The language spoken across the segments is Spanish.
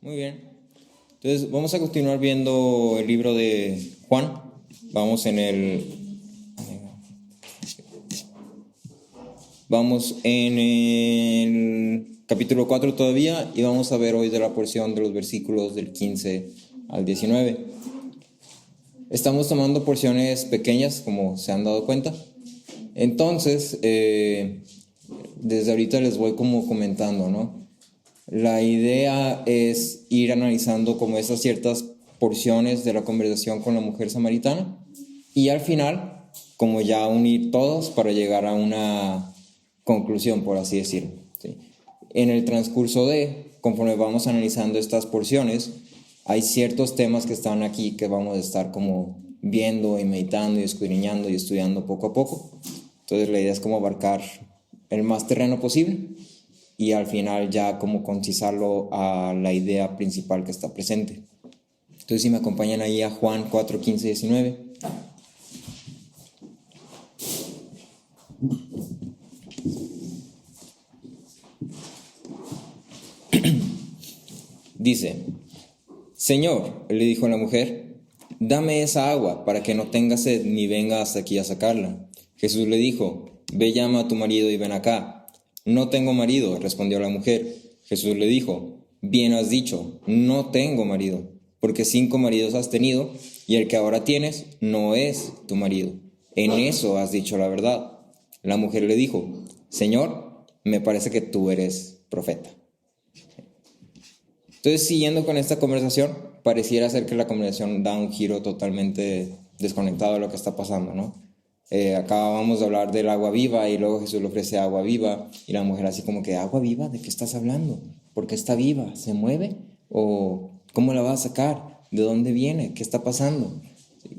Muy bien. Entonces, vamos a continuar viendo el libro de Juan. Vamos en el capítulo 4 todavía y vamos a ver hoy de la porción de los versículos del 15 al 19. Estamos tomando porciones pequeñas, como se han dado cuenta. Entonces, desde ahorita les voy como comentando, ¿no? La idea es ir analizando como esas ciertas porciones de la conversación con la mujer samaritana y al final, como ya unir todas para llegar a una conclusión, por así decirlo, ¿sí? En el transcurso conforme vamos analizando estas porciones, hay ciertos temas que están aquí que vamos a estar como viendo y meditando y escudriñando y estudiando poco a poco. Entonces la idea es como abarcar el más terreno posible y al final ya como concisarlo a la idea principal que está presente. Entonces si me acompañan ahí a Juan 4, 15 y 19. Dice: Señor, le dijo la mujer, dame esa agua para que no tenga sed ni venga hasta aquí a sacarla. Jesús le dijo: Ve, llama a tu marido y ven acá. No tengo marido, respondió la mujer. Jesús le dijo: Bien has dicho, no tengo marido, porque 5 maridos has tenido y el que ahora tienes no es tu marido. En eso has dicho la verdad. La mujer le dijo: Señor, me parece que tú eres profeta. Entonces, siguiendo con esta conversación, pareciera ser que la conversación da un giro totalmente desconectado de lo que está pasando, ¿no? Acabamos de hablar del agua viva y luego Jesús le ofrece agua viva y la mujer así como que, ¿agua viva? ¿De qué estás hablando? ¿Por qué está viva? ¿Se mueve? ¿O cómo la vas a sacar? ¿De dónde viene? ¿Qué está pasando?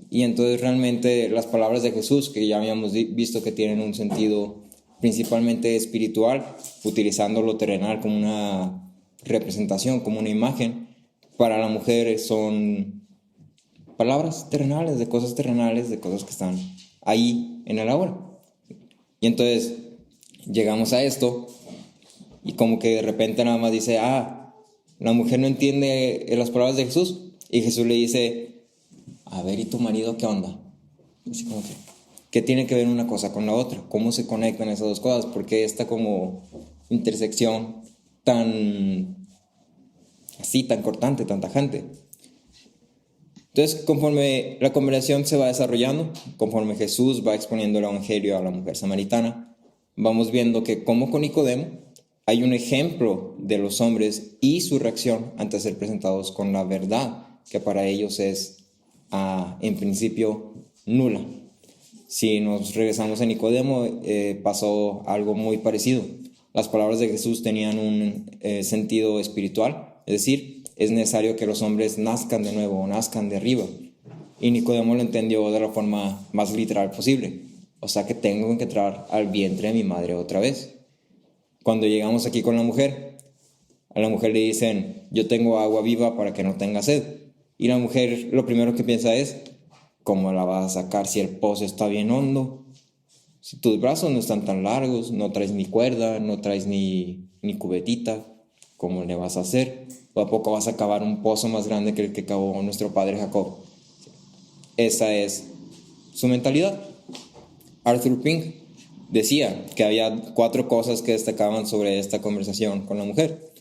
Y entonces realmente las palabras de Jesús, que ya habíamos visto que tienen un sentido principalmente espiritual, utilizando lo terrenal como una representación, como una imagen, para la mujer son palabras terrenales, de cosas que están ahí en el ahora. Y entonces llegamos a esto y como que de repente nada más dice, la mujer no entiende las palabras de Jesús, y Jesús le dice, a ver, ¿y tu marido qué onda? Así como que, ¿qué tiene que ver una cosa con la otra? ¿Cómo se conectan esas dos cosas? ¿Por qué esta como intersección tan así, tan cortante, tan tajante? Entonces, conforme la conversación se va desarrollando, conforme Jesús va exponiendo el evangelio a la mujer samaritana, vamos viendo que como con Nicodemo hay un ejemplo de los hombres y su reacción ante ser presentados con la verdad, que para ellos es en principio nula. Si nos regresamos a Nicodemo, pasó algo muy parecido. Las palabras de Jesús tenían un sentido espiritual, es decir, es necesario que los hombres nazcan de nuevo o nazcan de arriba. Y Nicodemo lo entendió de la forma más literal posible. O sea que tengo que entrar al vientre de mi madre otra vez. Cuando llegamos aquí con la mujer, a la mujer le dicen, yo tengo agua viva para que no tenga sed. Y la mujer lo primero que piensa es, ¿cómo la vas a sacar si el pozo está bien hondo? Si tus brazos no están tan largos, no traes ni cuerda, no traes ni cubetita, ¿cómo le vas a hacer? ¿O a poco vas a cavar un pozo más grande que el que cavó nuestro padre Jacob? Esa es su mentalidad. Arthur Pink decía que había 4 cosas que destacaban sobre esta conversación con la mujer.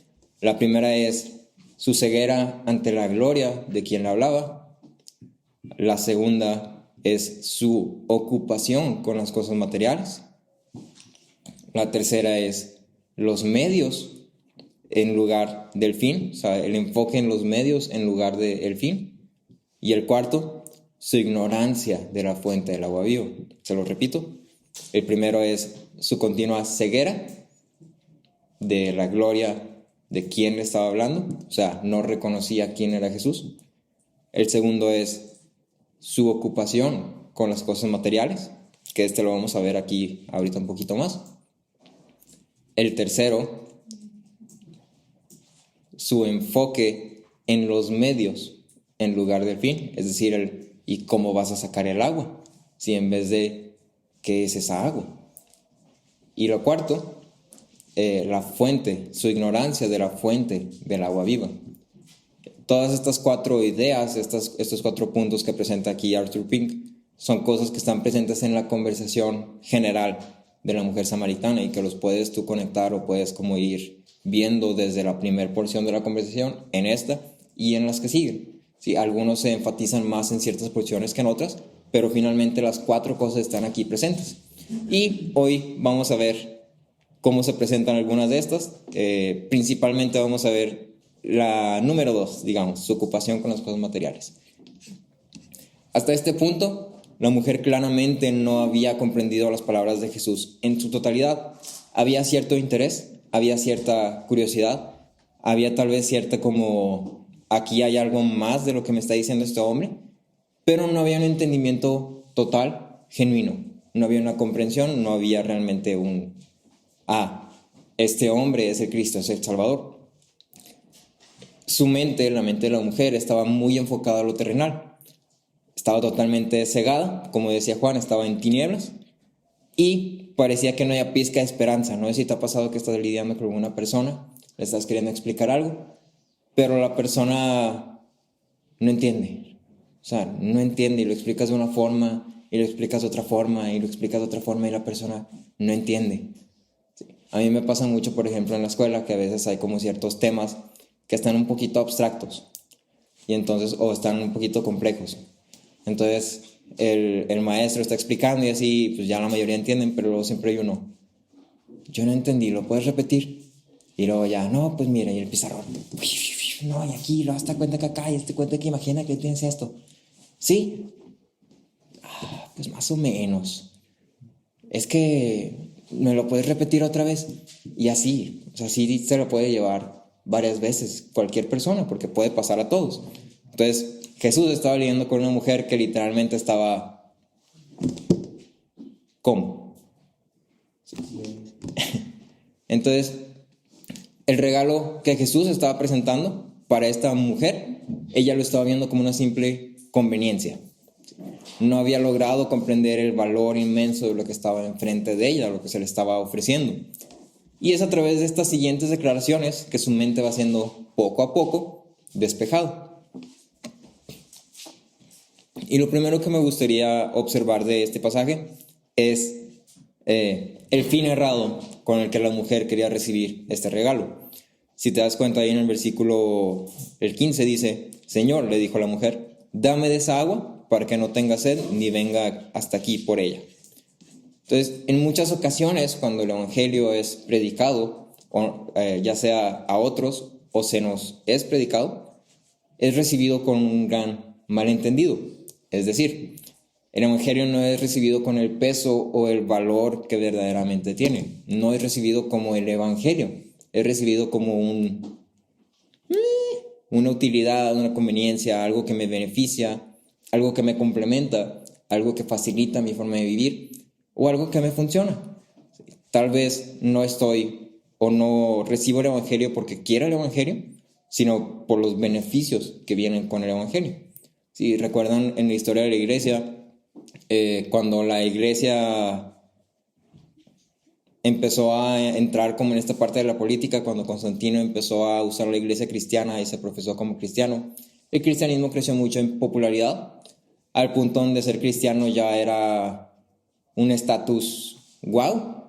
La primera es su ceguera ante la gloria de quien la hablaba. La segunda es su ocupación con las cosas materiales. La tercera es los medios en lugar del fin, o sea, el enfoque en los medios en lugar del fin. Y el cuarto, su ignorancia de la fuente del agua viva. Se lo repito. El primero es su continua ceguera de la gloria de quién le estaba hablando, o sea, no reconocía quién era Jesús. El segundo es su ocupación con las cosas materiales, que lo vamos a ver aquí ahorita un poquito más. El tercero, su enfoque en los medios en lugar del fin, es decir, ¿y cómo vas a sacar el agua? Si en vez de, ¿qué es esa agua? Y lo cuarto, la fuente, su ignorancia de la fuente del agua viva. todas estas 4 ideas, estos 4 puntos que presenta aquí Arthur Pink, son cosas que están presentes en la conversación general de la mujer samaritana y que los puedes tú conectar o puedes como ir viendo desde la primera porción de la conversación en esta y en las que siguen. Sí, algunos se enfatizan más en ciertas porciones que en otras, pero finalmente las 4 cosas están aquí presentes. Y hoy vamos a ver cómo se presentan algunas de estas. Principalmente vamos a ver la número 2, digamos, su ocupación con las cosas materiales. Hasta este punto, la mujer claramente no había comprendido las palabras de Jesús en su totalidad. Había cierto interés, había cierta curiosidad, había tal vez cierta como, aquí hay algo más de lo que me está diciendo este hombre, pero no había un entendimiento total, genuino. No había una comprensión, no había realmente este hombre es el Cristo, es el Salvador. Su mente, la mente de la mujer, estaba muy enfocada a lo terrenal. Estaba totalmente cegada, como decía Juan, estaba en tinieblas y parecía que no había pizca de esperanza. No sé si te ha pasado que estás lidiando con una persona, le estás queriendo explicar algo, pero la persona no entiende. O sea, no entiende y lo explicas de una forma y lo explicas de otra forma y lo explicas de otra forma y la persona no entiende. Sí. A mí me pasa mucho, por ejemplo, en la escuela que a veces hay como ciertos temas que están un poquito abstractos y entonces, o están un poquito complejos. Entonces el maestro está explicando y así, pues ya la mayoría entienden, pero luego siempre hay uno, yo no entendí, ¿lo puedes repetir? Y luego ya, no, pues mira, y el pizarrón, no, y aquí, lo hasta cuenta que acá, y este cuenta que imagina que tienes esto. ¿Sí? Pues más o menos. Es que, ¿me lo puedes repetir otra vez? Y así, o sea, sí se lo puede llevar varias veces cualquier persona, porque puede pasar a todos. Entonces, Jesús estaba lidiando con una mujer que literalmente estaba... ¿Cómo? Entonces, el regalo que Jesús estaba presentando para esta mujer, ella lo estaba viendo como una simple conveniencia. No había logrado comprender el valor inmenso de lo que estaba enfrente de ella, lo que se le estaba ofreciendo. Y es a través de estas siguientes declaraciones que su mente va siendo poco a poco despejado. Y lo primero que me gustaría observar de este pasaje es el fin errado con el que la mujer quería recibir este regalo. Si te das cuenta ahí en el versículo el 15 dice, Señor, le dijo la mujer, dame de esa agua para que no tenga sed ni venga hasta aquí por ella. Entonces, en muchas ocasiones cuando el evangelio es predicado, ya sea a otros o se nos es predicado, es recibido con un gran malentendido. Es decir, el evangelio no es recibido con el peso o el valor que verdaderamente tiene. No es recibido como el evangelio. Es recibido como una utilidad, una conveniencia, algo que me beneficia, algo que me complementa, algo que facilita mi forma de vivir o algo que me funciona. Tal vez no estoy o no recibo el evangelio porque quiero el evangelio, sino por los beneficios que vienen con el evangelio. Si recuerdan en la historia de la iglesia, cuando la iglesia empezó a entrar como en esta parte de la política, cuando Constantino empezó a usar la iglesia cristiana y se profesó como cristiano, el cristianismo creció mucho en popularidad, al punto donde ser cristiano ya era un estatus wow,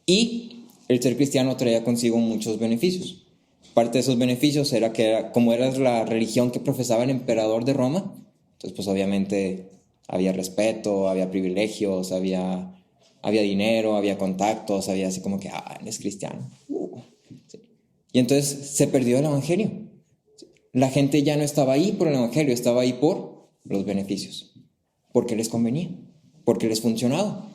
y el ser cristiano traía consigo muchos beneficios. Parte de esos beneficios era que como era la religión que profesaba el emperador de Roma, entonces pues obviamente había respeto, había privilegios, había dinero, había contactos, había así como que, eres cristiano. Sí. Y entonces se perdió el evangelio. La gente ya no estaba ahí por el evangelio, estaba ahí por los beneficios. Porque les convenía, porque les funcionaba.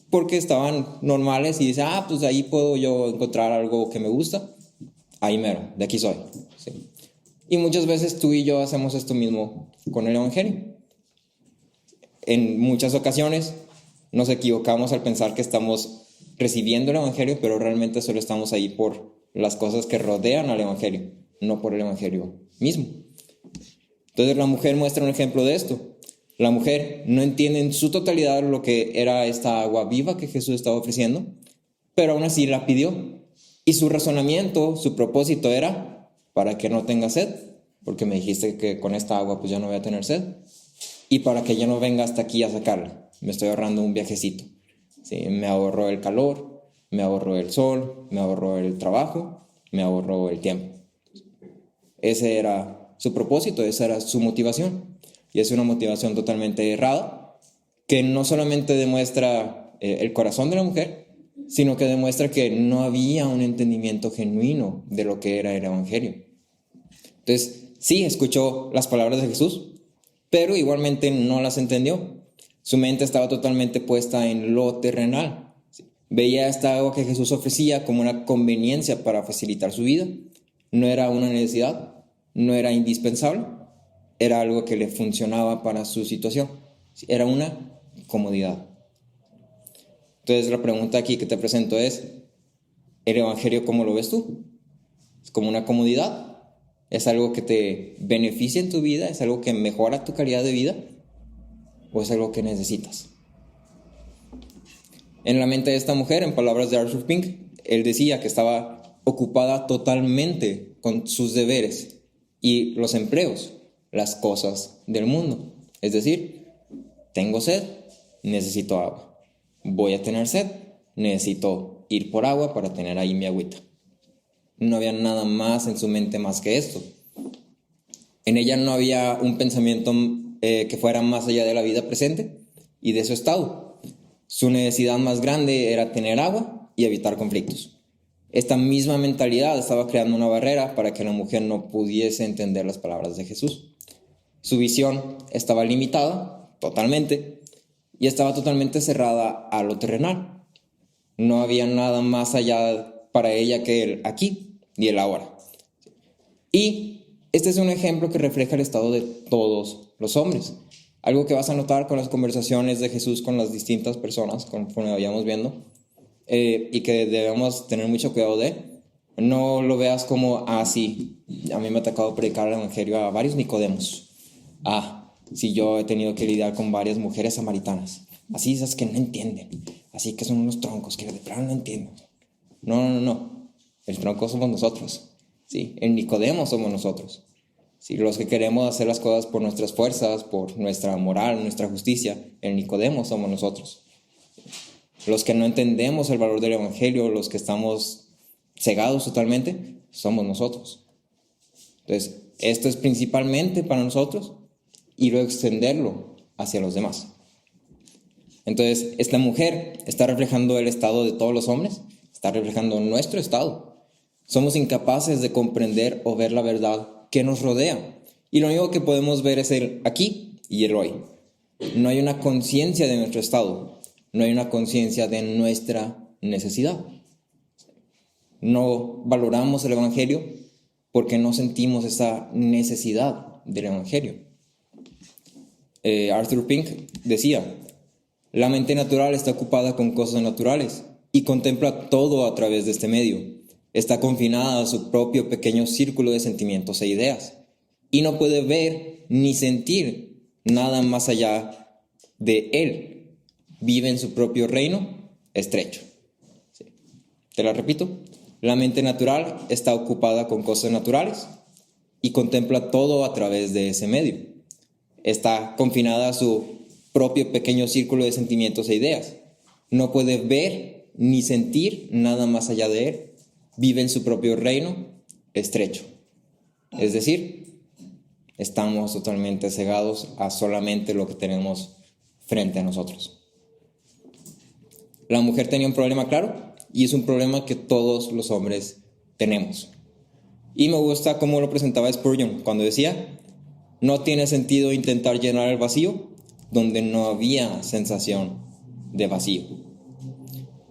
Porque estaban normales y dicen, pues ahí puedo yo encontrar algo que me gusta. Ahí mero, de aquí soy. Sí. Y muchas veces tú y yo hacemos esto mismo con el evangelio. En muchas ocasiones nos equivocamos al pensar que estamos recibiendo el evangelio, pero realmente solo estamos ahí por las cosas que rodean al evangelio, no por el evangelio mismo. Entonces la mujer muestra un ejemplo de esto. La mujer no entiende en su totalidad lo que era esta agua viva que Jesús estaba ofreciendo, pero aún así la pidió. Y su razonamiento, su propósito era para que no tenga sed, porque me dijiste que con esta agua pues ya no voy a tener sed. Y para que ella no venga hasta aquí a sacarla, me estoy ahorrando un viajecito. ¿Sí? Me ahorro el calor, me ahorro el sol, me ahorro el trabajo, me ahorro el tiempo. Ese era su propósito, esa era su motivación. Y es una motivación totalmente errada, que no solamente demuestra el corazón de la mujer, sino que demuestra que no había un entendimiento genuino de lo que era el Evangelio. Entonces, sí, escuchó las palabras de Jesús, pero igualmente no las entendió. Su mente estaba totalmente puesta en lo terrenal. Veía esta agua que Jesús ofrecía como una conveniencia para facilitar su vida. No era una necesidad, no era indispensable, era algo que le funcionaba para su situación. Era una comodidad. Entonces la pregunta aquí que te presento es, ¿el Evangelio cómo lo ves tú? ¿Es como una comodidad? ¿Es algo que te beneficia en tu vida? ¿Es algo que mejora tu calidad de vida? ¿O es algo que necesitas? En la mente de esta mujer, en palabras de Arthur Pink, él decía que estaba ocupada totalmente con sus deberes y los empleos, las cosas del mundo. Es decir, tengo sed, necesito agua. Voy a tener sed, necesito ir por agua para tener ahí mi agüita. No había nada más en su mente más que esto. En ella no había un pensamiento que fuera más allá de la vida presente y de su estado. Su necesidad más grande era tener agua y evitar conflictos. Esta misma mentalidad estaba creando una barrera para que la mujer no pudiese entender las palabras de Jesús. Su visión estaba limitada totalmente y estaba totalmente cerrada a lo terrenal. No había nada más allá para ella que el aquí y el ahora. Y este es un ejemplo que refleja el estado de todos los hombres. Algo que vas a notar con las conversaciones de Jesús con las distintas personas, conforme vayamos viendo, y que debemos tener mucho cuidado de, no lo veas como, sí, a mí me ha tocado predicar el evangelio a varios Nicodemos. Sí, yo he tenido que lidiar con varias mujeres samaritanas. Así esas que no entienden. Así que son unos troncos que de plano no entienden. No. El tronco somos nosotros. Sí, el Nicodemo somos nosotros. Sí, los que queremos hacer las cosas por nuestras fuerzas, por nuestra moral, nuestra justicia, el Nicodemo somos nosotros. Los que no entendemos el valor del evangelio, los que estamos cegados totalmente, somos nosotros. Entonces, esto es principalmente para nosotros y luego extenderlo hacia los demás. Entonces, esta mujer está reflejando el estado de todos los hombres, está reflejando nuestro estado. Somos incapaces de comprender o ver la verdad que nos rodea. Y lo único que podemos ver es el aquí y el hoy. No hay una conciencia de nuestro estado. No hay una conciencia de nuestra necesidad. No valoramos el evangelio porque no sentimos esa necesidad del evangelio. Arthur Pink decía, la mente natural está ocupada con cosas naturales y contempla todo a través de este medio. Está confinada a su propio pequeño círculo de sentimientos e ideas y no puede ver ni sentir nada más allá de él. Vive en su propio reino estrecho. Sí. Te la repito. La mente natural está ocupada con cosas naturales y contempla todo a través de ese medio. Está confinada a su propio pequeño círculo de sentimientos e ideas. No puede ver ni sentir nada más allá de él. Vive en su propio reino estrecho. Es decir, estamos totalmente cegados a solamente lo que tenemos frente a nosotros. La mujer tenía un problema claro y es un problema que todos los hombres tenemos. Y me gusta cómo lo presentaba Spurgeon cuando decía, no tiene sentido intentar llenar el vacío donde no había sensación de vacío.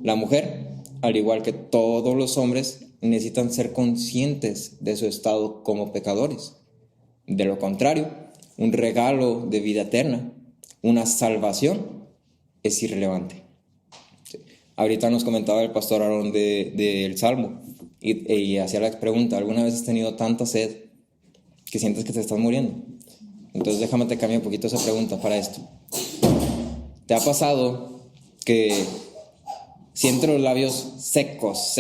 La mujer, al igual que todos los hombres, necesitan ser conscientes de su estado como pecadores. De lo contrario, un regalo de vida eterna, una salvación, es irrelevante. Ahorita nos comentaba el pastor Aarón del Salmo y hacía la pregunta, ¿alguna vez has tenido tanta sed que sientes que te estás muriendo? Entonces déjame te cambiar un poquito esa pregunta para esto. ¿Te ha pasado que sientes los labios secos,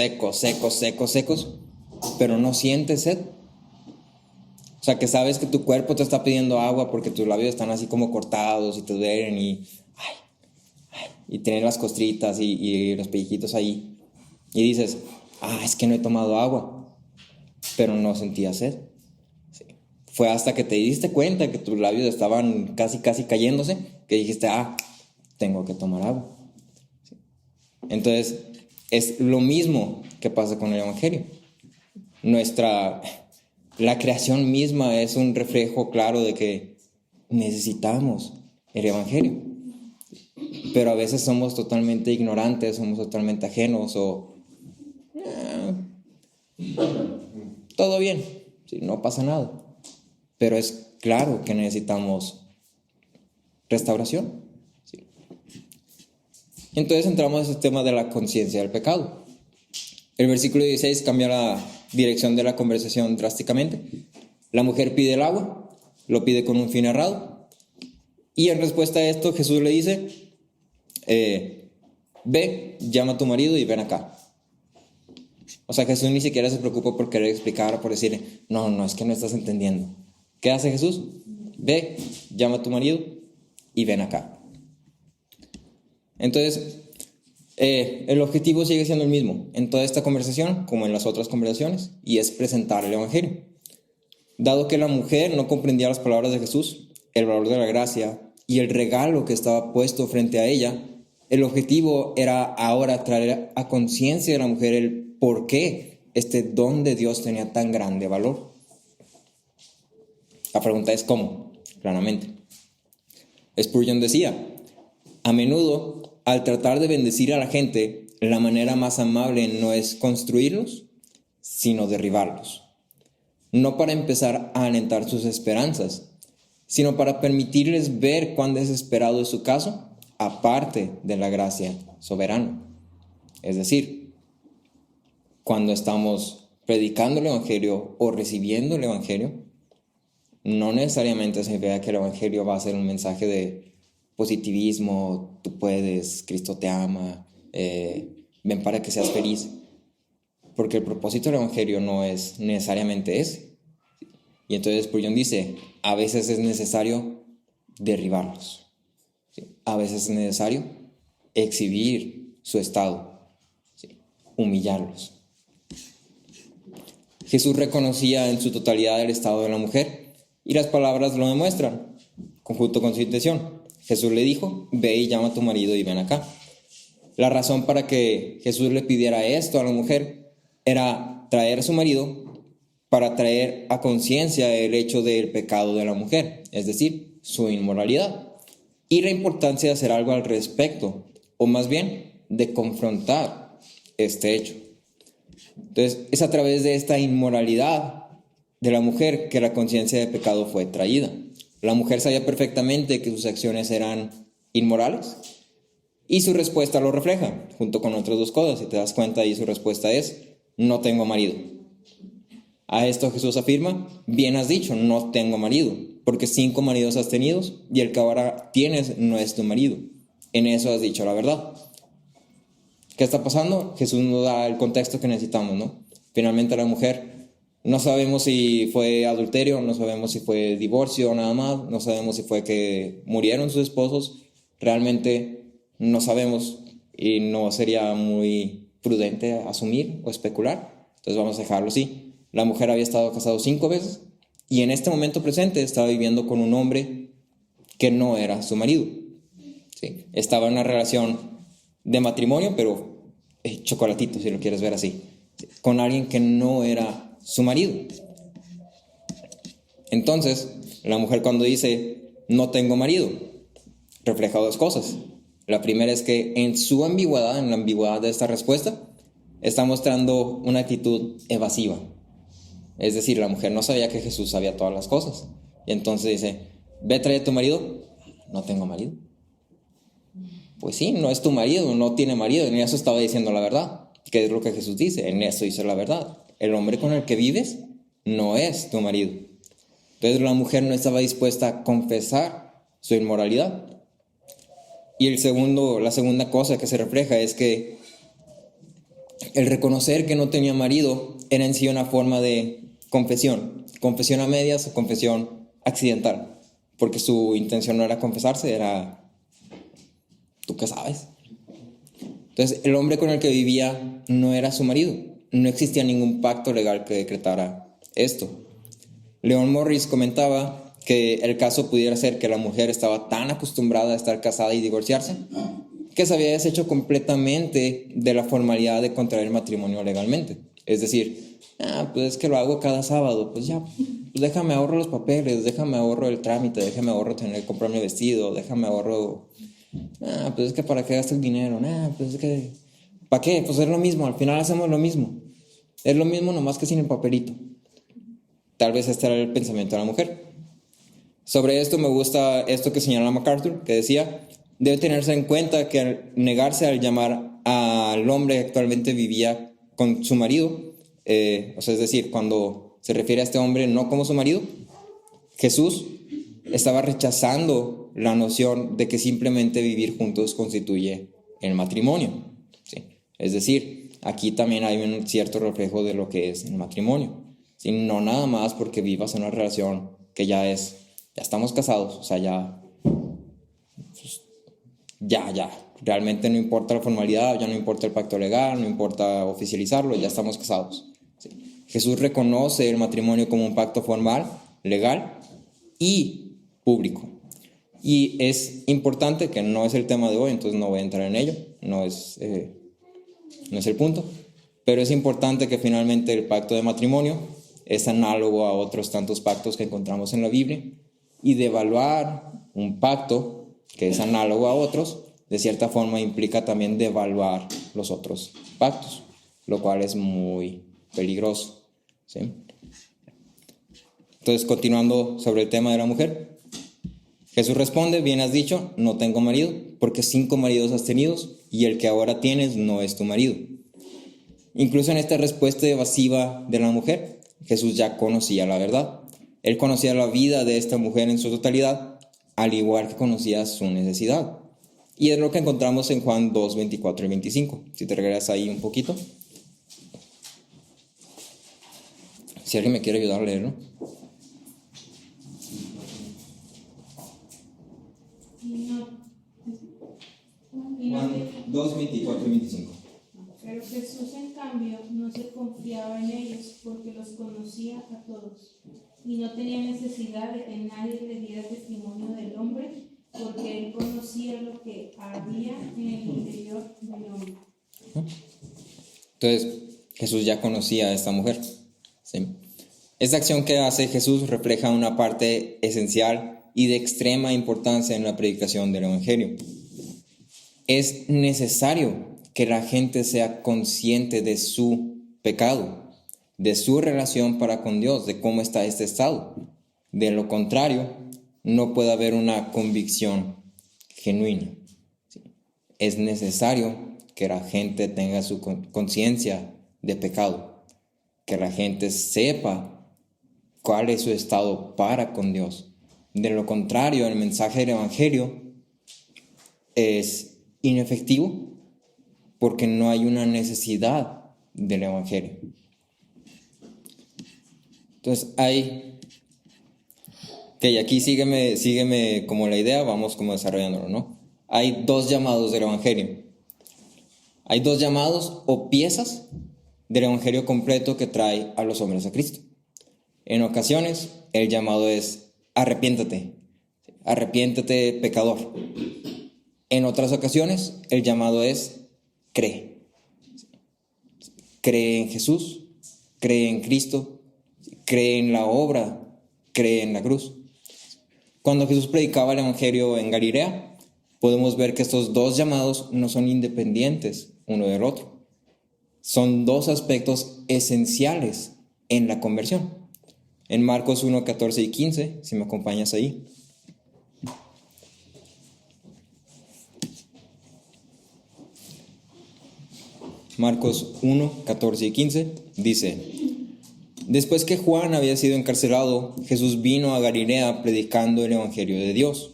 pero no sientes sed? O sea, que sabes que tu cuerpo te está pidiendo agua porque tus labios están así como cortados y te duelen y tienen las costritas y los pellejitos ahí. Y dices, es que no he tomado agua, pero no sentía sed. Sí. Fue hasta que te diste cuenta que tus labios estaban casi cayéndose que dijiste, tengo que tomar agua. Sí. Entonces, es lo mismo que pasa con el Evangelio. La creación misma es un reflejo claro de que necesitamos el Evangelio. Pero a veces somos totalmente ignorantes, somos totalmente ajenos o todo bien, ¿sí? No pasa nada. Pero es claro que necesitamos restauración. ¿Sí? Entonces entramos a ese tema de la conciencia del pecado. El versículo 16 cambia la dirección de la conversación drásticamente. La mujer pide el agua, lo pide con un fin errado. Y en respuesta a esto Jesús le dice, ve, llama a tu marido y ven acá. O sea, Jesús ni siquiera se preocupa por querer explicar o por decir, no, es que no estás entendiendo. ¿Qué hace Jesús? Ve, llama a tu marido y ven acá. Entonces, el objetivo sigue siendo el mismo en toda esta conversación como en las otras conversaciones, y es presentar el Evangelio. Dado que la mujer no comprendía las palabras de Jesús, el valor de la gracia y el regalo que estaba puesto frente a ella, el objetivo era ahora traer a conciencia de la mujer el por qué este don de Dios tenía tan grande valor. La pregunta es ¿cómo? Claramente. Spurgeon decía, a menudo, al tratar de bendecir a la gente, la manera más amable no es construirlos, sino derribarlos. No para empezar a alentar sus esperanzas, sino para permitirles ver cuán desesperado es su caso, aparte de la gracia soberana. Es decir, cuando estamos predicando el Evangelio o recibiendo el Evangelio, no necesariamente significa que el Evangelio va a ser un mensaje de positivismo, tú puedes, Cristo te ama, ven para que seas feliz. Porque el propósito del Evangelio no es necesariamente ese. Y entonces Spurgeon dice, a veces es necesario derribarlos. ¿Sí? A veces es necesario exhibir su estado, ¿sí? Humillarlos. Jesús reconocía en su totalidad el estado de la mujer y las palabras lo demuestran, conjunto con su intención. Jesús le dijo, ve y llama a tu marido y ven acá. La razón para que Jesús le pidiera esto a la mujer era traer a su marido para traer a conciencia el hecho del pecado de la mujer, es decir, su inmoralidad, y la importancia de hacer algo al respecto, o más bien de confrontar este hecho. Entonces, es a través de esta inmoralidad de la mujer que la conciencia de pecado fue traída. La mujer sabía perfectamente que sus acciones eran inmorales y su respuesta lo refleja, junto con otras dos cosas. Si te das cuenta, ahí su respuesta es, no tengo marido. A esto Jesús afirma, bien has dicho, no tengo marido, porque 5 maridos has tenido y el que ahora tienes no es tu marido. En eso has dicho la verdad. ¿Qué está pasando? Jesús nos da el contexto que necesitamos, ¿no? Finalmente la mujer, no sabemos si fue adulterio, no sabemos si fue divorcio o nada más, no sabemos si fue que murieron sus esposos, realmente no sabemos y no sería muy prudente asumir o especular, entonces vamos a dejarlo así. La mujer había estado casada 5 veces y en este momento presente estaba viviendo con un hombre que no era su marido, ¿sí? Estaba en una relación de matrimonio, pero chocolatito, si lo quieres ver así, con alguien que no era su marido. Entonces, la mujer cuando dice, no tengo marido, refleja 2 cosas. La primera es que en su ambigüedad, en la ambigüedad de esta respuesta, está mostrando una actitud evasiva. Es decir, la mujer no sabía que Jesús sabía todas las cosas. Y entonces dice, ve, trae a tu marido. No tengo marido. Pues sí, no es tu marido, no tiene marido. En eso estaba diciendo la verdad. ¿Qué es lo que Jesús dice? En eso dice la verdad. El hombre con el que vives no es tu marido. Entonces la mujer no estaba dispuesta a confesar su inmoralidad. Y la segunda cosa que se refleja es que el reconocer que no tenía marido era en sí una forma de confesión. confesión a medias o confesión accidental, porque su intención no era confesarse, era, ¿tú qué sabes? Entonces, el hombre con el que vivía no era su marido, no existía ningún pacto legal que decretara esto. Leon Morris comentaba que el caso pudiera ser que la mujer estaba tan acostumbrada a estar casada y divorciarse que se había deshecho completamente de la formalidad de contraer matrimonio legalmente. Es decir, pues es que lo hago cada sábado, pues ya, pues déjame ahorro los papeles, déjame ahorro el trámite, déjame ahorro tener que comprarme vestido, déjame ahorro, pues es que para qué gasto el dinero, pues es que, ¿para qué? Pues es lo mismo, al final hacemos lo mismo, es lo mismo nomás que sin el papelito. Tal vez este era el pensamiento de la mujer. Sobre esto me gusta esto que señala MacArthur, que decía, debe tenerse en cuenta que al negarse al llamar al hombre que actualmente vivía con su marido, es decir, cuando se refiere a este hombre no como su marido, Jesús estaba rechazando la noción de que simplemente vivir juntos constituye el matrimonio. ¿Sí? Es decir, aquí también hay un cierto reflejo de lo que es el matrimonio. ¿Sí? No nada más porque vivas en una relación que ya estamos casados, o sea, ya, realmente no importa la formalidad, ya no importa el pacto legal, no importa oficializarlo, ya estamos casados. ¿Sí? Jesús reconoce el matrimonio como un pacto formal, legal y público. Y es importante, que no es el tema de hoy, entonces no voy a entrar en ello, no es el punto, pero es importante que finalmente el pacto de matrimonio es análogo a otros tantos pactos que encontramos en la Biblia, y devaluar un pacto que es análogo a otros, de cierta forma implica también devaluar los otros pactos, lo cual es muy peligroso. ¿Sí? Entonces, continuando sobre el tema de la mujer, Jesús responde, bien has dicho, no tengo marido, porque 5 maridos has tenido, y el que ahora tienes no es tu marido. Incluso en esta respuesta evasiva de la mujer, Jesús ya conocía la verdad. Él conocía la vida de esta mujer en su totalidad, al igual que conocía su necesidad. Y es lo que encontramos en Juan 2, 24 y 25. Si te regresas ahí un poquito. Si alguien me quiere ayudar a leerlo. Juan 2, 24 y 25. Pero Jesús, en cambio, no se confiaba en ellos porque los conocía a todos y no tenía necesidad de que nadie le diera testimonio del hombre, porque él conocía lo que había en el interior del hombre. Entonces, Jesús ya conocía a esta mujer. ¿Sí? Esta acción que hace Jesús refleja una parte esencial y de extrema importancia en la predicación del Evangelio. Es necesario que la gente sea consciente de su pecado, de su relación para con Dios, de cómo está este estado. De lo contrario, no puede haber una convicción genuina. Es necesario que la gente tenga su conciencia de pecado, que la gente sepa cuál es su estado para con Dios. De lo contrario, el mensaje del Evangelio es inefectivo porque no hay una necesidad del Evangelio. Entonces aquí sígueme como la idea, vamos como desarrollándolo, ¿no? Hay 2 llamados del Evangelio. Hay 2 llamados o piezas del Evangelio completo que trae a los hombres a Cristo. En ocasiones, el llamado es arrepiéntate, pecador. En otras ocasiones, el llamado es cree. Cree en Jesús, cree en Cristo, cree en la obra, cree en la cruz. Cuando Jesús predicaba el Evangelio en Galilea, podemos ver que estos 2 llamados no son independientes uno del otro. Son 2 aspectos esenciales en la conversión. En Marcos 1, 14 y 15, si me acompañas ahí. Marcos 1, 14 y 15 dice: Después que Juan había sido encarcelado, Jesús vino a Galilea predicando el Evangelio de Dios.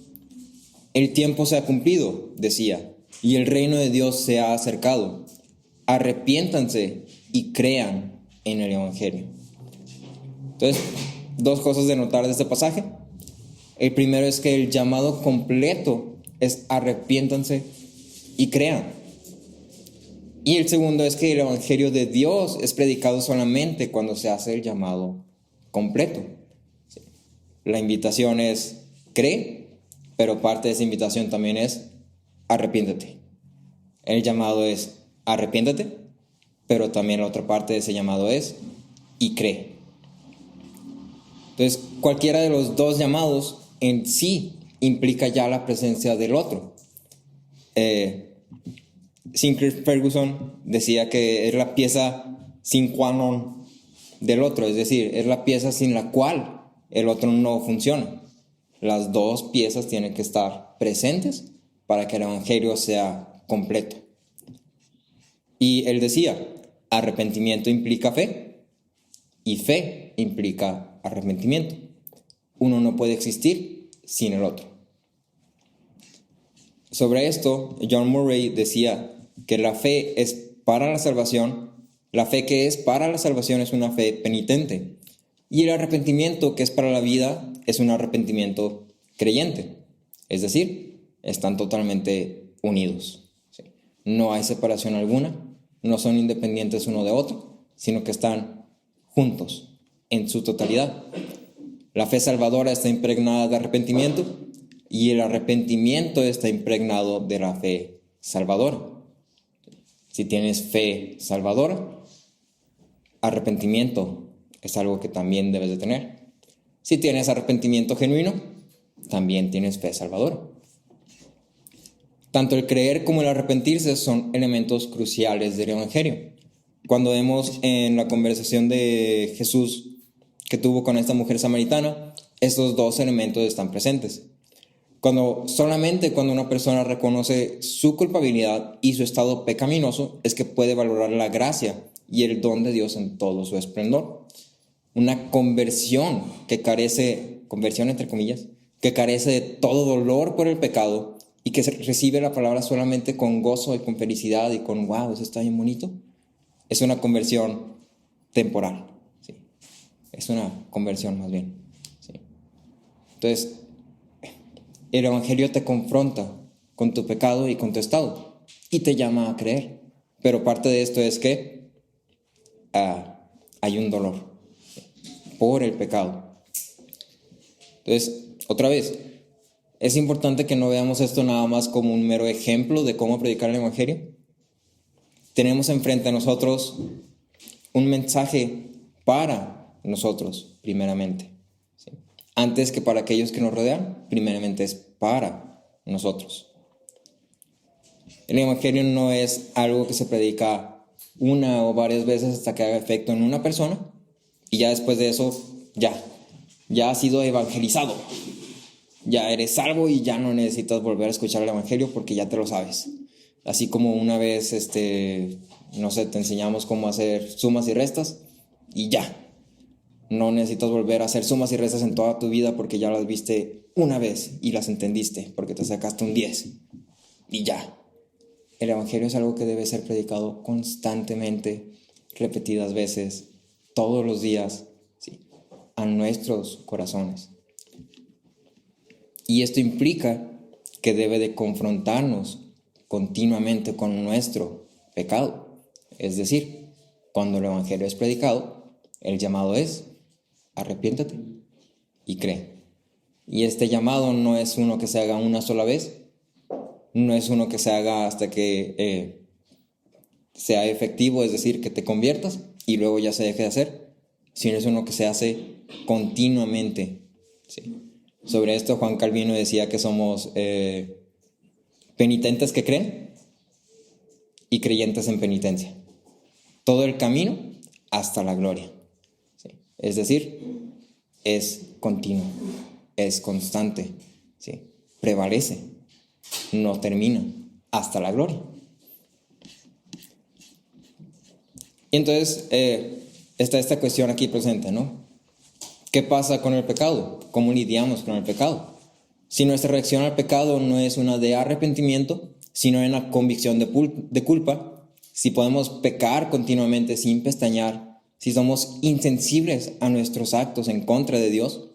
El tiempo se ha cumplido, decía, y el reino de Dios se ha acercado. Arrepiéntanse y crean en el Evangelio. Entonces, dos cosas de notar de este pasaje. El primero es que el llamado completo es arrepiéntanse y crean. Y el segundo es que el evangelio de Dios es predicado solamente cuando se hace el llamado completo. La invitación es cree, pero parte de esa invitación también es arrepiéntate. El llamado es arrepiéntate, pero también la otra parte de ese llamado es y cree. Entonces, cualquiera de los dos llamados en sí implica ya la presencia del otro. Sinclair Ferguson decía que es la pieza sin qua non del otro, es decir, es la pieza sin la cual el otro no funciona. Las dos piezas tienen que estar presentes para que el evangelio sea completo. Y él decía, arrepentimiento implica fe y fe implica arrepentimiento. Uno no puede existir sin el otro. Sobre esto, John Murray decía que la fe es para la salvación, la fe que es para la salvación es una fe penitente, y el arrepentimiento que es para la vida es un arrepentimiento creyente. Es decir, están totalmente unidos. ¿Sí? No hay separación alguna, no son independientes uno de otro, sino que están juntos en su totalidad. La fe salvadora está impregnada de arrepentimiento y el arrepentimiento está impregnado de la fe salvadora. Si tienes fe salvadora, arrepentimiento es algo que también debes de tener. Si tienes arrepentimiento genuino, también tienes fe salvadora. Tanto el creer como el arrepentirse son elementos cruciales del evangelio. Cuando vemos en la conversación de Jesús que tuvo con esta mujer samaritana, estos dos elementos están presentes. Solamente cuando una persona reconoce su culpabilidad y su estado pecaminoso es que puede valorar la gracia y el don de Dios en todo su esplendor. Una conversión que carece, conversión entre comillas, que carece de todo dolor por el pecado y que recibe la palabra solamente con gozo y con felicidad y con wow, eso está bien bonito, es una conversión temporal. ¿Sí? Es una conversión más bien. ¿Sí? Entonces, el evangelio te confronta con tu pecado y con tu estado y te llama a creer. Pero parte de esto es que hay un dolor por el pecado. Entonces, otra vez, es importante que no veamos esto nada más como un mero ejemplo de cómo predicar el evangelio. Tenemos enfrente de nosotros un mensaje para nosotros, primeramente. ¿Sí? Antes que para aquellos que nos rodean, primeramente es para nosotros. El evangelio no es algo que se predica una o varias veces hasta que haga efecto en una persona y ya después de eso, ya has sido evangelizado. Ya eres salvo y ya no necesitas volver a escuchar el evangelio porque ya te lo sabes. Así como una vez, no sé, te enseñamos cómo hacer sumas y restas y ya. No necesitas volver a hacer sumas y restas en toda tu vida porque ya las viste una vez y las entendiste porque te sacaste un 10 y ya. El evangelio es algo que debe ser predicado constantemente, repetidas veces, todos los días, ¿sí? A nuestros corazones. Y esto implica que debe de confrontarnos continuamente con nuestro pecado. Es decir, cuando el evangelio es predicado, el llamado es arrepiéntate y cree. Y este llamado no es uno que se haga una sola vez, no es uno que se haga hasta que sea efectivo, es decir, que te conviertas y luego ya se deje de hacer, sino es uno que se hace continuamente. ¿Sí? Sobre esto Juan Calvino decía que somos penitentes que creen y creyentes en penitencia. Todo el camino hasta la gloria. ¿Sí? Es decir, es continuo, es constante, ¿sí? Prevalece, no termina, hasta la gloria. Y entonces está esta cuestión aquí presente, ¿no? ¿Qué pasa con el pecado? ¿Cómo lidiamos con el pecado? Si nuestra reacción al pecado no es una de arrepentimiento, sino una convicción de culpa, si podemos pecar continuamente sin pestañear, si somos insensibles a nuestros actos en contra de Dios,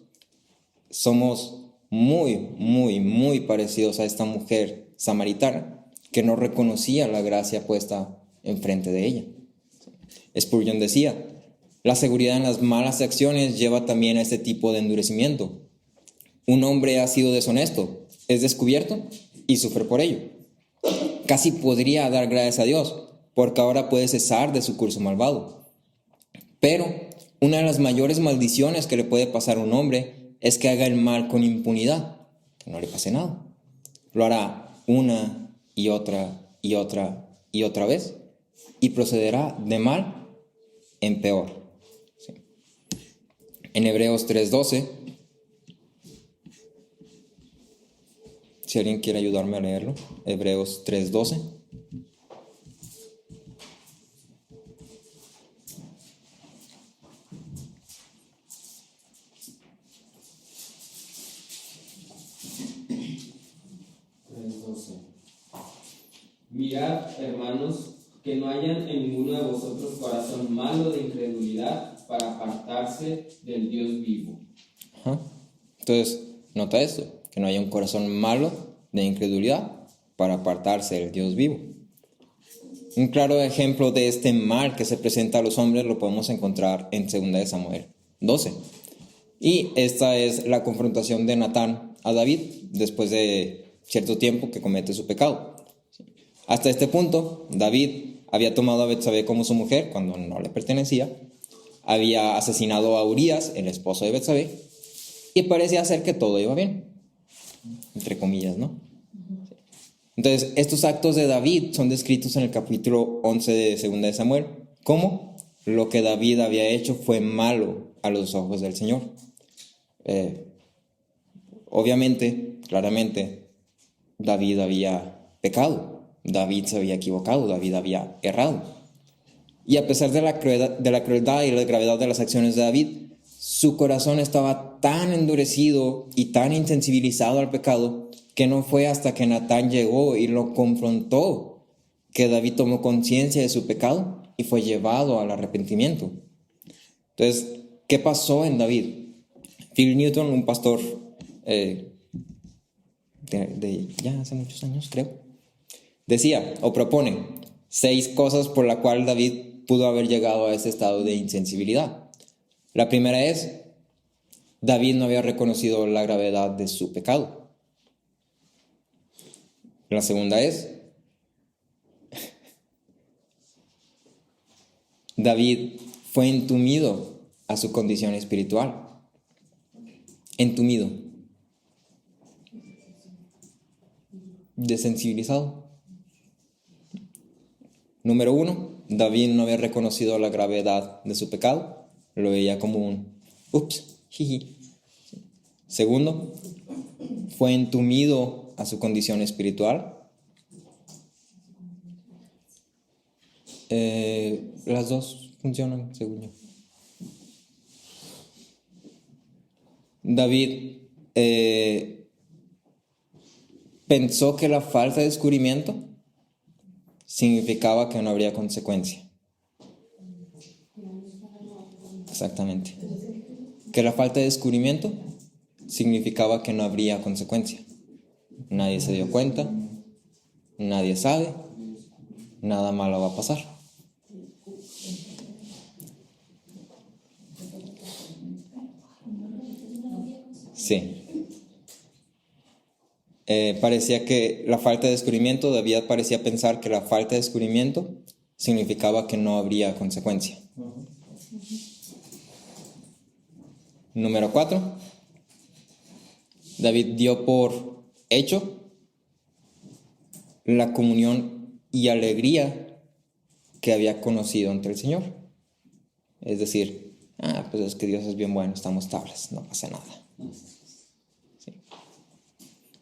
somos muy, muy, muy parecidos a esta mujer samaritana que no reconocía la gracia puesta enfrente de ella. Spurgeon decía, la seguridad en las malas acciones lleva también a este tipo de endurecimiento. Un hombre ha sido deshonesto, es descubierto y sufre por ello. Casi podría dar gracias a Dios, porque ahora puede cesar de su curso malvado. Pero una de las mayores maldiciones que le puede pasar a un hombre es que haga el mal con impunidad, que no le pase nada. Lo hará una y otra y otra y otra vez y procederá de mal en peor. ¿Sí? En Hebreos 3:12, si alguien quiere ayudarme a leerlo, Hebreos 3:12. Mirad, hermanos, que no hayan en ninguno de vosotros corazón malo de incredulidad para apartarse del Dios vivo. Entonces, nota esto, que no haya un corazón malo de incredulidad para apartarse del Dios vivo. Un claro ejemplo de este mal que se presenta a los hombres lo podemos encontrar en 2 de Samuel 12. Y esta es la confrontación de Natán a David después de cierto tiempo que comete su pecado. Hasta este punto, David había tomado a Betsabé como su mujer cuando no le pertenecía, había asesinado a Urías, el esposo de Betsabé, y parecía ser que todo iba bien, entre comillas, ¿no? Entonces, estos actos de David son descritos en el capítulo 11 de 2 de Samuel como lo que David había hecho fue malo a los ojos del Señor. Obviamente, claramente, David había pecado. David se había equivocado, David había errado. Y a pesar de la crueldad y la gravedad de las acciones de David, su corazón estaba tan endurecido y tan insensibilizado al pecado que no fue hasta que Natán llegó y lo confrontó que David tomó conciencia de su pecado y fue llevado al arrepentimiento. Entonces, ¿qué pasó en David? Phil Newton, un pastor ya hace muchos años, creo, decía o propone 6 cosas por las cuales David pudo haber llegado a ese estado de insensibilidad. La primera es, David no había reconocido la gravedad de su pecado. La segunda es, David fue entumido a su condición espiritual. Entumido. Desensibilizado. Número 1, David no había reconocido la gravedad de su pecado, lo veía como un ups, jiji. Segundo, fue entumido a su condición espiritual. Las dos funcionan, según yo. David pensó que la falta de descubrimiento significaba que no habría consecuencia. Exactamente. Que la falta de descubrimiento significaba que no habría consecuencia. Nadie se dio cuenta, nadie sabe, nada malo va a pasar. Sí. Parecía que la falta de descubrimiento, David parecía pensar que la falta de descubrimiento significaba que no habría consecuencia. Número 4, David dio por hecho la comunión y alegría que había conocido ante el Señor. Es decir, pues es que Dios es bien bueno, estamos estables, no pasa nada. Sí.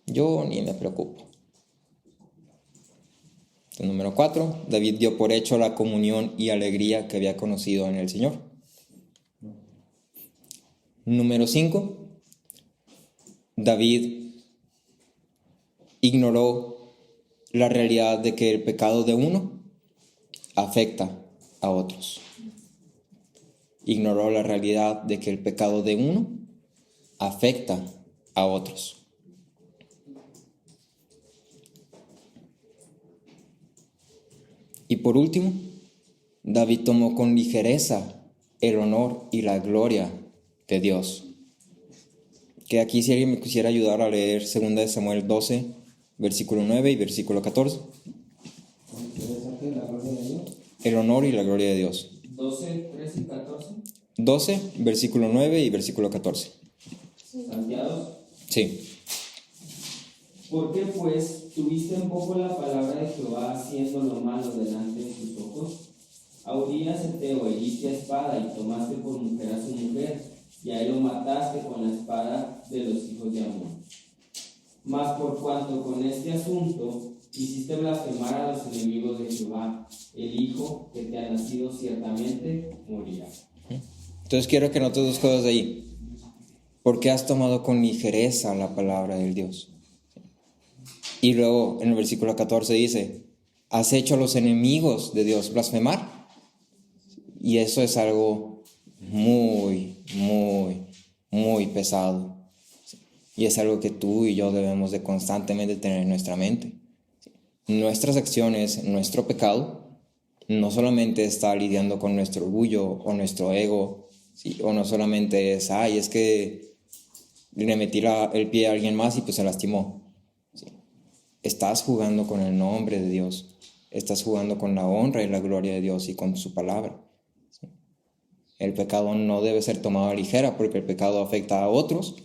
Yo ni me preocupo. Entonces, número 4, David dio por hecho la comunión y alegría que había conocido en el Señor. Número 5, David ignoró la realidad de que el pecado de uno afecta a otros. ignoró la realidad de que el pecado de uno afecta a otros. Y por último, David tomó con ligereza el honor y la gloria de Dios. Que aquí si alguien me quisiera ayudar a leer 2 Samuel 12, versículo 9 y versículo 14. El honor y la gloria de Dios. 12, 13 y 14. 12, versículo 9 y versículo 14. ¿Santiago? Sí. ¿Por qué pues tuviste en poco la palabra de Jehová haciendo lo malo delante de tus ojos? A Urías Heteo heriste a espada y tomaste por mujer a su mujer, y a él lo mataste con la espada de los hijos de Amón. Mas por cuanto con este asunto hiciste blasfemar a los enemigos de Jehová, el hijo que te ha nacido ciertamente morirá. Entonces quiero que notes dos cosas de ahí. ¿Por qué has tomado con ligereza la palabra del Dios? Y luego en el versículo 14 dice, has hecho a los enemigos de Dios blasfemar. Y eso es algo muy, muy, muy pesado. Y es algo que tú y yo debemos de constantemente tener en nuestra mente. Nuestras acciones, nuestro pecado, no solamente está lidiando con nuestro orgullo o nuestro ego, ¿sí? O no solamente es, es que le metí el pie a alguien más y pues se lastimó. ¿Sí? Estás jugando con el nombre de Dios, estás jugando con la honra y la gloria de Dios y con su palabra. ¿Sí? El pecado no debe ser tomado a ligera porque el pecado afecta a otros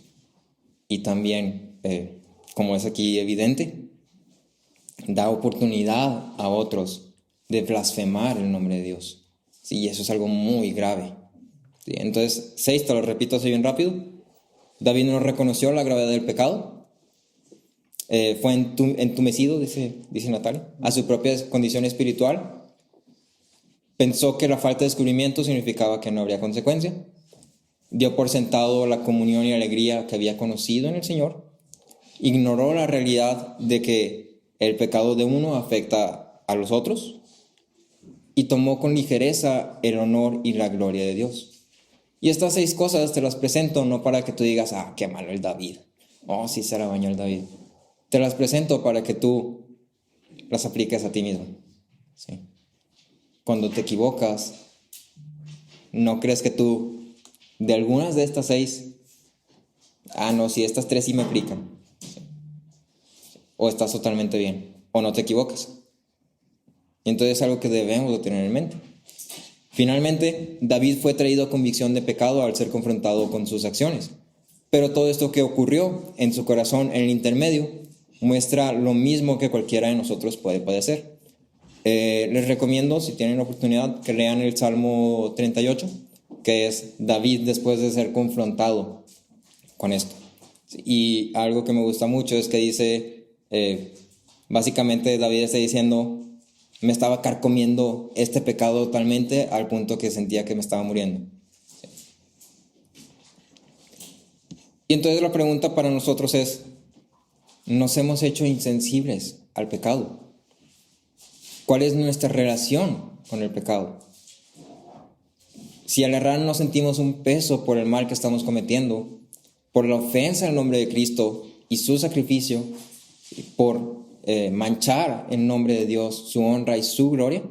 y también, como es aquí evidente, da oportunidad a otros de blasfemar el nombre de Dios. Sí, y eso es algo muy grave. Sí, entonces, 6, te lo repito así bien rápido. David no reconoció la gravedad del pecado. Fue entumecido, dice Natalia, a su propia condición espiritual. Pensó que la falta de descubrimiento significaba que no habría consecuencia. Dio por sentado la comunión y alegría que había conocido en el Señor. Ignoró la realidad de que el pecado de uno afecta a los otros. Y tomó con ligereza el honor y la gloria de Dios. Y estas 6 cosas te las presento no para que tú digas, qué malo el David. Oh, sí se la bañó el David. Te las presento para que tú las apliques a ti mismo. ¿Sí? Cuando te equivocas, no crees que tú, de algunas de estas 6, no, si estas 3 sí me aplican. ¿Sí? O estás totalmente bien, o no te equivocas. Y entonces es algo que debemos de tener en mente. Finalmente, David fue traído a convicción de pecado al ser confrontado con sus acciones. Pero todo esto que ocurrió en su corazón en el intermedio muestra lo mismo que cualquiera de nosotros puede padecer. Les recomiendo, si tienen la oportunidad, que lean el Salmo 38, que es David después de ser confrontado con esto. Y algo que me gusta mucho es que dice, básicamente David está diciendo, me estaba carcomiendo este pecado totalmente al punto que sentía que me estaba muriendo. Y entonces la pregunta para nosotros es, ¿nos hemos hecho insensibles al pecado? ¿Cuál es nuestra relación con el pecado? Si al errar no sentimos un peso por el mal que estamos cometiendo, por la ofensa al nombre de Cristo y su sacrificio, por manchar en nombre de Dios su honra y su gloria,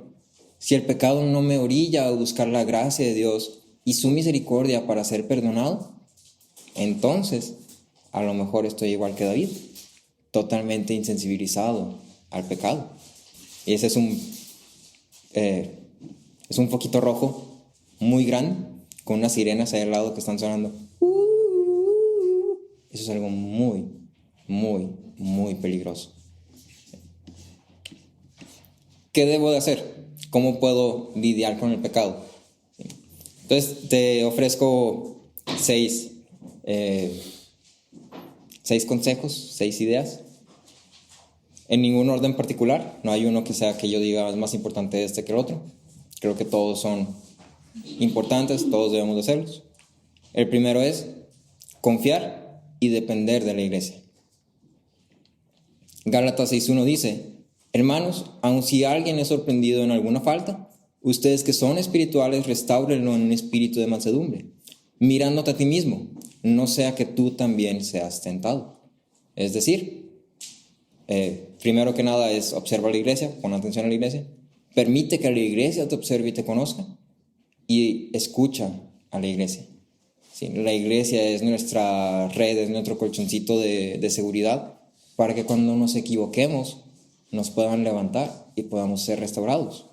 si el pecado no me orilla a buscar la gracia de Dios y su misericordia para ser perdonado, entonces a lo mejor estoy igual que David, totalmente insensibilizado al pecado. Y ese es un foquito rojo muy grande con unas sirenas ahí al lado que están sonando. Eso es algo muy, muy, muy peligroso. ¿Qué debo de hacer? ¿Cómo puedo lidiar con el pecado? Entonces te ofrezco 6 consejos, 6 ideas. En ningún orden particular. No hay uno que sea que yo diga es más importante este que el otro. Creo que todos son importantes, todos debemos de hacerlos. El primero es confiar y depender de la iglesia. Gálatas 6:1 dice, hermanos, aun si alguien es sorprendido en alguna falta, Ustedes que son espirituales, restáurenlo en un espíritu de mansedumbre, mirándote a ti mismo, no sea que tú también seas tentado. Es decir, primero que nada es observa la iglesia, pon atención a la iglesia, permite que la iglesia te observe y te conozca, y escucha a la iglesia. Sí, la iglesia es nuestra red, es nuestro colchoncito de seguridad para que cuando nos equivoquemos nos puedan levantar y podamos ser restaurados.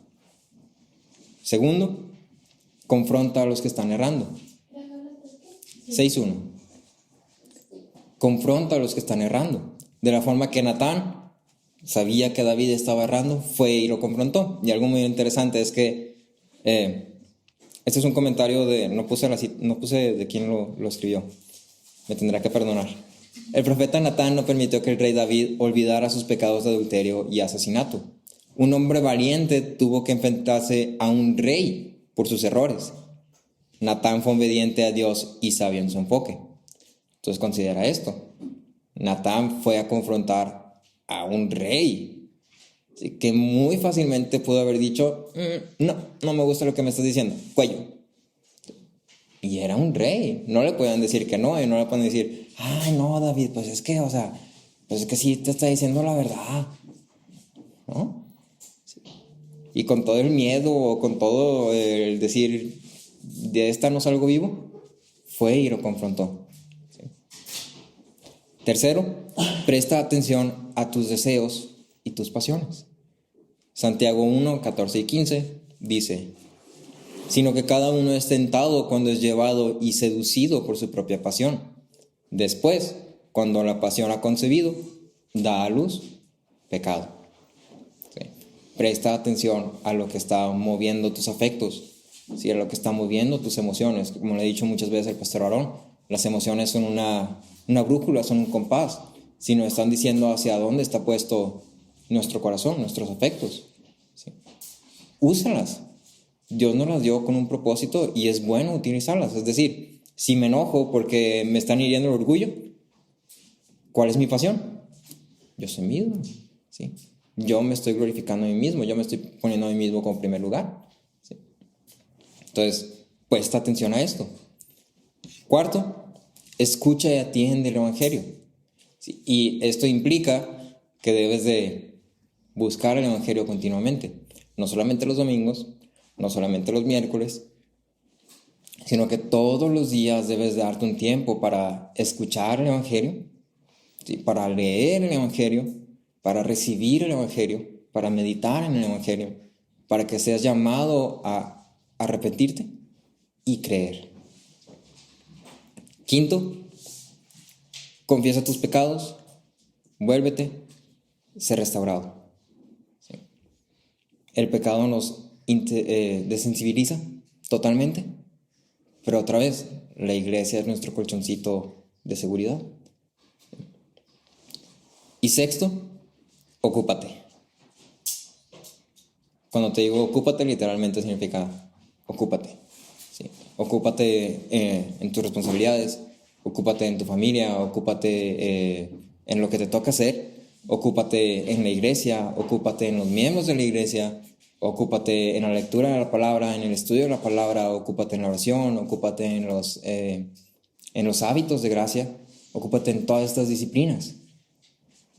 Segundo, confronta a los que están errando. 6:1. Confronta a los que están errando. De la forma que Natán sabía que David estaba errando, fue y lo confrontó. Y algo muy interesante es que este es un comentario no puse de quién lo escribió. Me tendrá que perdonar. El profeta Natán no permitió que el rey David olvidara sus pecados de adulterio y asesinato. Un hombre valiente tuvo que enfrentarse a un rey por sus errores. Natán fue obediente a Dios y sabio en su enfoque. Entonces considera esto. Natán fue a confrontar a un rey, ¿sí? Que muy fácilmente pudo haber dicho, no me gusta lo que me estás diciendo, cuello. Y era un rey, no le pueden decir que no, y no le pueden decir, ay no David, pues es que sí te está diciendo la verdad, ¿no? Y con todo el miedo, con todo el decir, de esta no salgo vivo, fue y lo confrontó. ¿Sí? Tercero, presta atención a tus deseos y tus pasiones. Santiago 1, 14 y 15 dice, sino que cada uno es tentado cuando es llevado y seducido por su propia pasión. Después, cuando la pasión ha concebido, da a luz pecado. Presta atención a lo que está moviendo tus afectos, ¿sí? A lo que está moviendo tus emociones. Como le he dicho muchas veces al pastor Aarón, las emociones son una brújula, son un compás. Si nos están diciendo hacia dónde está puesto nuestro corazón, nuestros afectos, ¿sí? Úsalas. Dios nos las dio con un propósito y es bueno utilizarlas. Es decir, si me enojo porque me están hiriendo el orgullo, ¿cuál es mi pasión? Yo soy mi ídolo, ¿sí? Yo me estoy glorificando a mí mismo, yo me estoy poniendo a mí mismo como primer lugar, ¿sí? Entonces, presta atención a esto. Cuarto, escucha y atiende el evangelio, ¿sí? Y esto implica que debes de buscar el evangelio continuamente, no solamente los domingos, no solamente los miércoles, sino que todos los días debes darte un tiempo para escuchar el evangelio, ¿sí? Para leer el evangelio, para recibir el evangelio, para meditar en el evangelio, para que seas llamado a arrepentirte y creer. Quinto, confiesa tus pecados, vuélvete, sé restaurado. ¿Sí? El pecado nos desensibiliza totalmente, pero otra vez, la iglesia es nuestro colchoncito de seguridad. Y sexto, ocúpate. Cuando te digo ocúpate, literalmente significa ocúpate. ¿Sí? Ocúpate en tus responsabilidades, ocúpate en tu familia, ocúpate en lo que te toca hacer, ocúpate en la iglesia, ocúpate en los miembros de la iglesia, ocúpate en la lectura de la palabra, en el estudio de la palabra, ocúpate en la oración, ocúpate en los hábitos de gracia, ocúpate en todas estas disciplinas.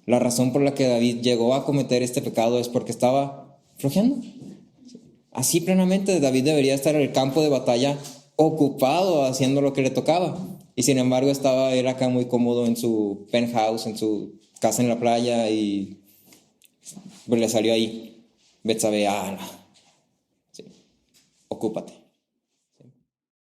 La razón por la que David llegó a cometer este pecado es porque estaba flojeando. Así plenamente David debería estar en el campo de batalla ocupado haciendo lo que le tocaba. Y sin embargo estaba él acá muy cómodo en su penthouse, en su casa en la playa, y pues le salió ahí Betsabé, no. Sí. Ocúpate.